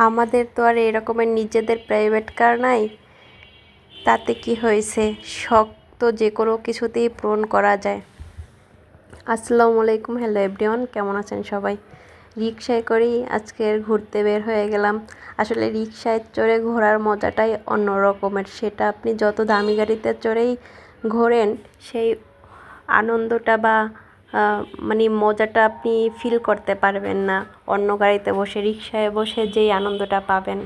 আমাদের তো আর এরকমের নিজেদের প্রাইভেট কার নাই, তাতে কি হয়েছে, শখ তো যে কোনো কিছুতেই পূরণ করা যায়। আসসালামু আলাইকুম, হ্যালো এভরিওয়ান, কেমন আছেন সবাই? রিকশায় করেই আজকের ঘুরতে বের হয়ে গেলাম। আসলে রিকশায় চড়ে ঘোরার মজাটাই অন্য রকমের। সেটা আপনি যত দামি গাড়িতে চড়েই ঘোরেন, সেই আনন্দটা বা মানে মজাটা আপনি ফিল করতে পারবেন না অন্য গাড়িতে বসে। রিকশায় বসে যেই আনন্দটা পাবেন।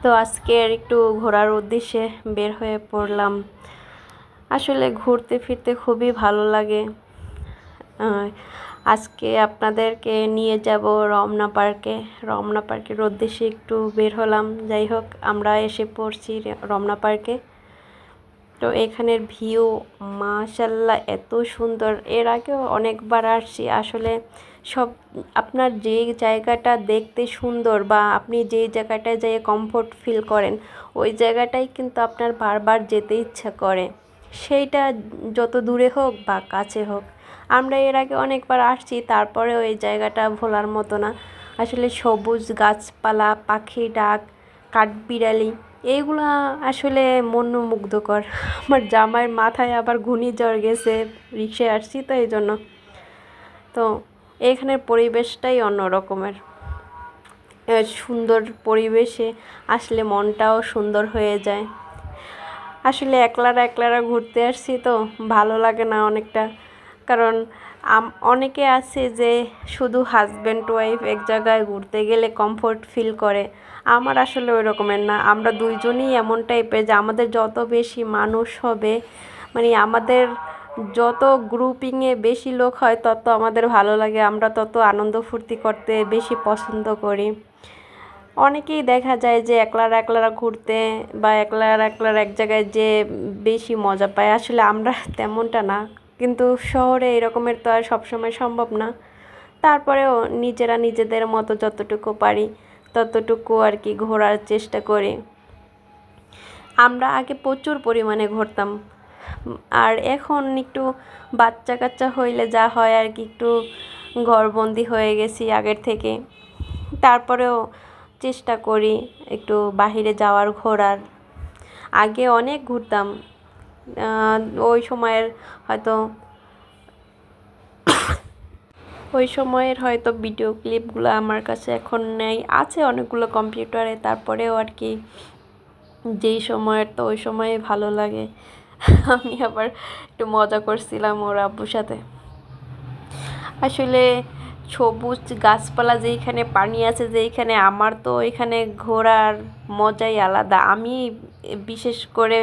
তো আজকের একটু ঘোরার উদ্দেশ্যে বের হয়ে পড়লাম। আসলে ঘুরতে ফিরতে খুবই ভালো লাগে। আজকে আপনাদেরকে নিয়ে যাব রমনা পার্কে। রমনা পার্কের উদ্দেশ্যে একটু বের হলাম। যাই হোক, আমরা এসে পড়ছি রমনা পার্কে। তো এখানের ভিউ মাশাআল্লাহ এত সুন্দর। এর আগেও অনেকবার আসছি। আসলে সব আপনার যে জায়গাটা দেখতে সুন্দর বা আপনি যেই জায়গাটায় যেয়ে কমফোর্ট ফিল করেন, ওই জায়গাটাই কিন্তু আপনার বারবার যেতে ইচ্ছা করে, সেইটা যত দূরে হোক বা কাছে হোক। আমরা এর আগে অনেকবার আসছি, তারপরেও এই জায়গাটা ভোলার মতো না। আসলে সবুজ গাছপালা, পাখি ডাক, কাঠবিড়ালি, এইগুলা আসলে মনোমুগ্ধকর। আমার জামাইয়ের মাথায় আবার ঘূর্ণিঝড় গেছে, রিকশায় আসছি তো এই জন্য। তো এখানের পরিবেশটাই অন্য রকমের। সুন্দর পরিবেশে আসলে মনটাও সুন্দর হয়ে যায়। আসলে একলারা ঘুরতে আসছি তো ভালো লাগে না অনেকটা। কারণ অনেকে আছে যে শুধু হাজব্যান্ড ওয়াইফ এক জায়গায় ঘুরতে গেলে কমফোর্ট ফিল করে। আমার আসলে ওই রকমের না। আমরা দুইজনই এমন টাইপের যে আমাদের যত বেশি মানুষ হবে, মানে আমাদের যত গ্রুপিংয়ে বেশি লোক হয় তত আমাদের ভালো লাগে, আমরা তত আনন্দ ফুর্তি করতে বেশি পছন্দ করি। অনেকেই দেখা যায় যে একলারা ঘুরতে বা একলারা এক জায়গায় যে বেশি মজা পায়। আসলে আমরা তেমনটা না, কিন্তু শহরে এরকমের তো আর সবসময় সম্ভব না। তারপরেও নিজেরা নিজেদের মতো যতটুকু পারি ততটুকু আর কি ঘোরার চেষ্টা করি। আমরা আগে প্রচুর পরিমাণে ঘুরতাম, আর এখন একটু বাচ্চা কাচ্চা হইলে যা হয় আর কি, একটু ঘরবন্দি হয়ে গেছি আগের থেকে। তারপরেও চেষ্টা করি একটু বাহিরে যাওয়ার, ঘোরার। আগে অনেক ঘুরতাম। ওই সময়ের হয়তো ভিডিও ক্লিপগুলো আমার কাছে এখন নেই, আছে অনেকগুলো কম্পিউটারে। তারপরেও আর কি যেই সময়ের তো ওই সময়ে ভালো লাগে। আমি আবার একটু মজা করছিলাম ওর আব্বুর সাথে। আসলে সবুজ গাছপালা যেইখানে, পানি আছে যেইখানে, আমার তো ওইখানে ঘোরার মজাই আলাদা। আমি বিশেষ করে